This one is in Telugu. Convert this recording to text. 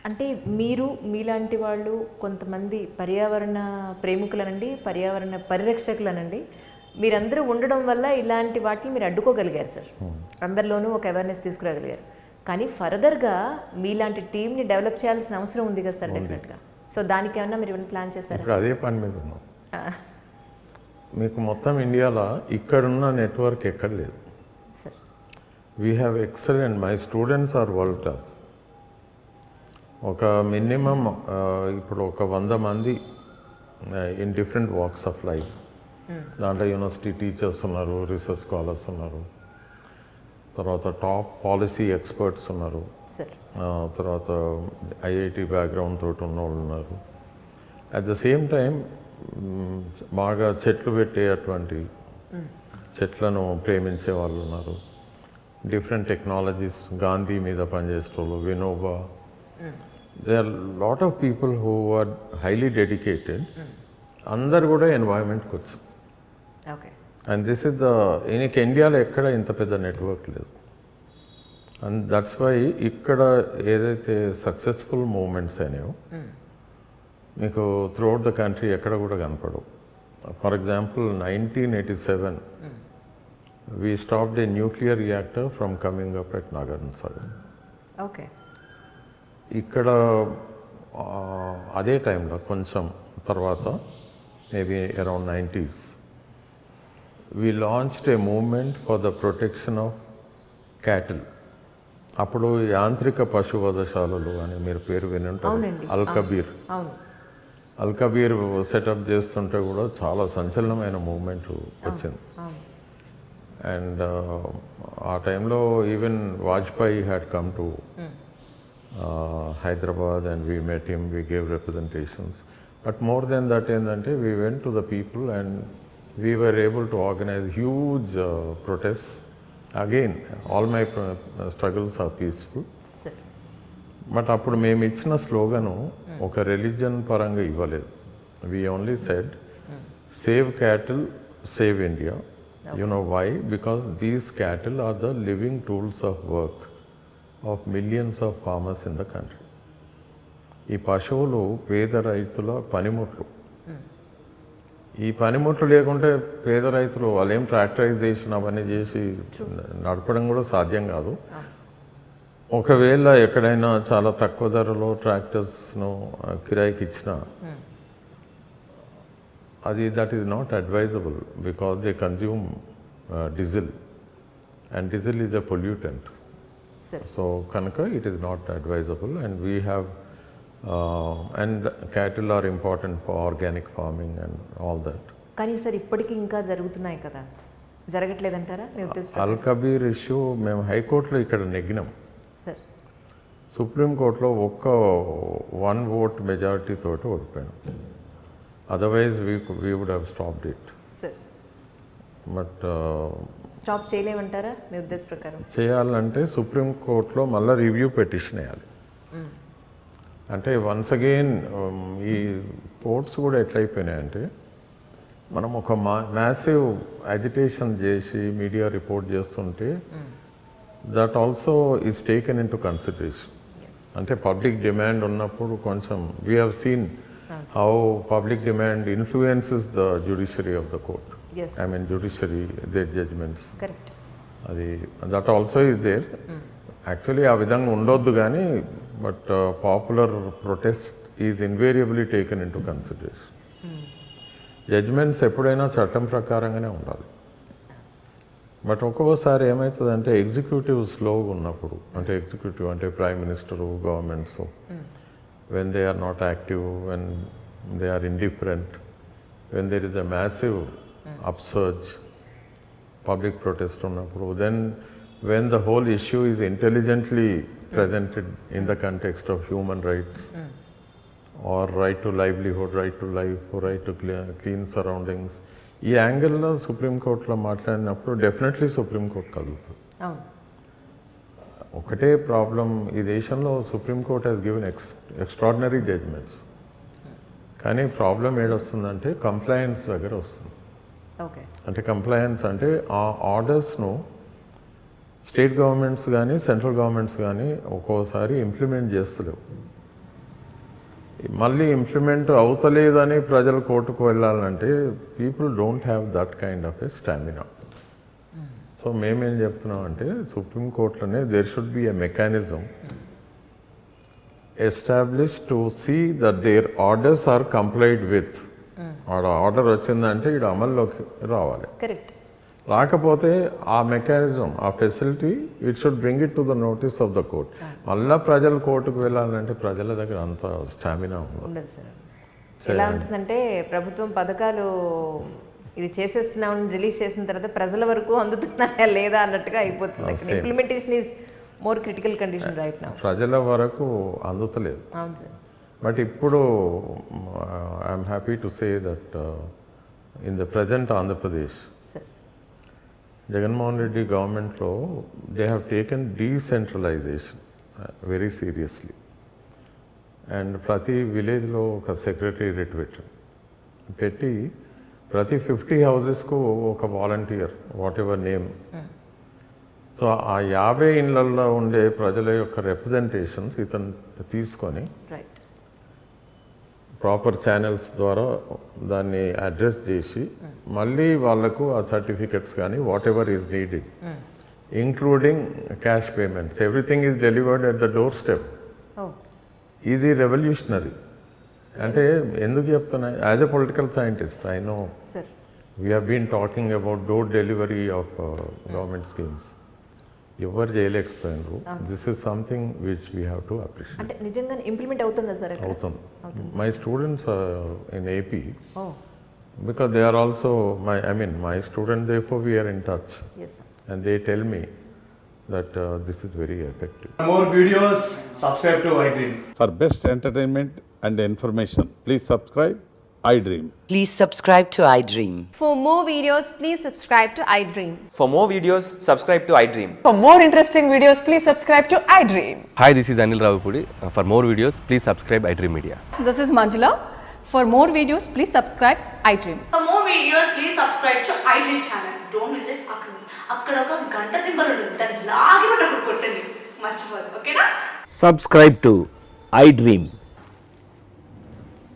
అంటే మీరు మీలాంటి వాళ్ళు కొంతమంది పర్యావరణ ప్రేమికులనండి, పర్యావరణ పరిరక్షకులనండి, మీరందరూ ఉండడం వల్ల ఇలాంటి వాటిని మీరు అడ్డుకోగలిగారు సార్. అందరిలోనూ ఒక అవేర్నెస్ తీసుకురాగలిగారు. కానీ ఫర్దర్గా మీలాంటి టీంని డెవలప్ చేయాల్సిన అవసరం ఉంది కదా సార్ డెఫినెట్గా. సో దానికి ఏమన్నా మీరు ఏమైనా ప్లాన్ చేశారా? ఇప్పుడు అదే పని మీద ఉన్నాం. మీకు మొత్తం ఇండియాలో ఇక్కడున్న నెట్వర్క్ ఎక్కడ లేదు sir. We have excellent, my students are world class. ఒక మినిమం ఇప్పుడు ఒక 100 మంది in different walks of life. దాంట్లో యూనివర్సిటీ టీచర్స్ ఉన్నారు, రీసెర్చ్ స్కాలర్స్ ఉన్నారు, తర్వాత టాప్ పాలసీ ఎక్స్పర్ట్స్ ఉన్నారు, తర్వాత ఐఐటి బ్యాక్గ్రౌండ్ తోటి ఉన్న వాళ్ళు ఉన్నారు. అట్ ద సేమ్ టైం బాగా చెట్లు పెట్టేటువంటి చెట్లను ప్రేమించే వాళ్ళు ఉన్నారు. డిఫరెంట్ టెక్నాలజీస్, గాంధీ మీద పనిచేసేటోళ్ళు, Vinoba. They are lot of people who are highly dedicated. అందరు కూడా ఎన్వైరన్మెంట్కి వచ్చి అండ్ దిస్ ఇస్ ద ఇండియాలో ఎక్కడ ఇంత పెద్ద నెట్వర్క్ లేదు. అండ్ దట్స్ వై ఇక్కడ ఏదైతే సక్సెస్ఫుల్ మూమెంట్స్ అయినాయో మీకు త్రూఅవుట్ ద కంట్రీ ఎక్కడ కూడా కనపడవు. For example 1987 we stopped A nuclear reactor from coming up at Nagarjunasagar. Okay. ఇక్కడ అదే టైంలో కొంచెం తర్వాత maybe around 90s we launched a movement for the protection of cattle. అప్పుడు యాంత్రిక పశువధశాలలు అని మీరు పేరు వినుంటారు. అల్కబీర్. అల్కబీర్ సెటప్ చేస్తుంటే కూడా చాలా సంచలనమైన మూమెంట్ వచ్చింది. అండ్ ఆ టైంలో even Vajpayee had come to Hyderabad and we met him, we gave representations. But more than that ఏంటంటే we went to the people and we were able to organize huge protests. Again, all my struggles are peaceful. But appudu mem ichina slogan oka religion paranga ivvaledu. We only said save cattle, save India. You know why? Because these cattle are the living tools of work of millions of farmers in the country. ఈ పశువులు పేద రైతుల పనిముట్లు. ఈ పనిముట్లు లేకుంటే పేద రైతులు వాళ్ళేం ట్రాక్టరైజేషన్ అవన్నీ చేసి నడపడం కూడా సాధ్యం కాదు. ఒకవేళ ఎక్కడైనా చాలా తక్కువ ధరలో ట్రాక్టర్స్ను కిరాయికి ఇచ్చినా అది that is not advisable because they consume diesel and diesel is a pollutant. So కనుక it is not advisable and we have and cattle are important for organic farming and all that. కానీ సార్ ఇప్పటికీ ఇంకా జరుగుతున్నాయి కదా, జరగట్లేదంటారా? అల్కబీర్ ఇష్యూ మేము హైకోర్టులో ఇక్కడ నెగ్గినాం సార్. సుప్రీంకోర్టులో ఒక్క 1 vote మెజారిటీ తోటి ఓడిపోయాం. Otherwise we would have stopped it. Sir but stop చేయలేమంటారా మీ ఉద్దేశ ప్రకారం? చేయాలంటే సుప్రీంకోర్టులో మళ్ళీ రివ్యూ పిటిషన్ వేయాలి. అంటే వన్స్ అగైన్ ఈ పోర్ట్స్ కూడా ఎట్లయిపోయినాయంటే మనం ఒక మ్యాసివ్ అజిటేషన్ చేసి మీడియా రిపోర్ట్ చేస్తుంటే that also is taken into consideration. అంటే పబ్లిక్ డిమాండ్ ఉన్నప్పుడు కొంచెం we have seen how public demand influences the judiciary of the court. I mean judiciary their judgments. అది that also is there. Actually ఆ విధంగా ఉండొద్దు కానీ but popular protest is invariably taken into consideration. Judgments ఎప్పుడైనా చట్టం ప్రకారంగానే ఉండాలి. బట్ ఒక్కొక్కసారి ఏమవుతుందంటే ఎగ్జిక్యూటివ్ స్లోగా ఉన్నప్పుడు, అంటే ఎగ్జిక్యూటివ్ అంటే prime minister, governments, when they are not active, when they are indifferent, when there is a massive upsurge public protest ఉన్నప్పుడు, then when the whole issue is intelligently presented in the context of human rights or right to livelihood, right to life, or right to clean surroundings, ఈ యాంగిల్లో సుప్రీంకోర్టులో మాట్లాడినప్పుడు డెఫినెట్లీ సుప్రీంకోర్టు కలుగుతుంది. ఒకటే ప్రాబ్లం, ఈ దేశంలో supreme court has given extraordinary judgments. కానీ ప్రాబ్లం ఏడొస్తుందంటే కంప్లయన్స్ దగ్గర వస్తుంది. అంటే కంప్లయన్స్ అంటే ఆ ఆర్డర్స్ను స్టేట్ గవర్నమెంట్స్ కానీ సెంట్రల్ గవర్నమెంట్స్ కానీ ఒక్కోసారి ఇంప్లిమెంట్ చేస్తలేవు. మళ్ళీ ఇంప్లిమెంట్ అవుతలేదని ప్రజలు కోర్టుకు వెళ్ళాలంటే people don't have that kind of a stamina. So మేమేం చెప్తున్నాం అంటే సుప్రీంకోర్టులోనే there should be a mechanism establish to see that their orders are complied with. Order వచ్చిందంటే ఇక్కడ అమల్లోకి రావాలి. కరెక్ట్. రాకపోతే ఆ మెకానిజం, ఆ facility it should bring it to the notice of the court. మళ్ళీ ప్రజలు కోర్టుకు వెళ్ళాలంటే ప్రజల దగ్గర అంత స్టామినా ఉండదు సార్. ఎలా ఉంటుందంటే ప్రభుత్వం పథకాలు ఇది చేసేస్తున్నామని రిలీజ్ చేసిన తర్వాత ప్రజల వరకు అందుతున్నాయా లేదా అన్నట్టుగా అయిపోతుంది. Implementation is more critical condition right now. ప్రజల వరకు అందుతలేదు. అవును సార్. బట్ ఇప్పుడు I'm happy to say that in the present Andhra Pradesh sir Jaganmohan Reddy గవర్నమెంట్లో they have taken decentralisation very seriously. And ప్రతి విలేజ్లో ఒక సెక్రటేరియట్ పెట్టి ప్రతి 50 హౌజెస్కు ఒక volunteer what ever name. So ఆ 50 ఇళ్లలో ఉండే ప్రజల యొక్క రిప్రజెంటేషన్స్ ఇతను తీసుకొని రైట్ ప్రాపర్ ఛానల్స్ ద్వారా దాన్ని అడ్రస్ చేసి మళ్ళీ వాళ్ళకు ఆ సర్టిఫికెట్స్ కానీ whatever is needed including cash payments everything is delivered at the doorstep. ఇది రెవల్యూషనరీ. అంటే ఎందుకు చెప్తున్నా, as a political scientist I know sir we have been talking about door delivery of government schemes. ఎవరు చేయలేకపోయినారు. This is something which we have to appreciate. అంటే నిజంగా ఇంప్లిమెంట్ అవుతుందా సార్? అవుతుంది. My students in AP because they are also my student, therefore we are in touch. Yes sir. And they tell me that this is very effective. For more videos, subscribe to iDream. For best entertainment and information, please subscribe iDream. Please subscribe to iDream. For more videos, please subscribe to iDream. For more videos, subscribe to iDream. For more interesting videos, please subscribe to iDream. Hi, this is Anil Ravipudi. For more videos, please subscribe iDream Media. This is Manjula. For more videos, please subscribe iDream. For more videos, please subscribe to iDream channel. Don't miss it. అక్కడ ఒక గంట సింబల్ ఉంటుంది, దాన్ని లాగి పట్టుకొని కొట్టండి, మర్చిపోదు. ఓకేనా? Subscribe to iDream.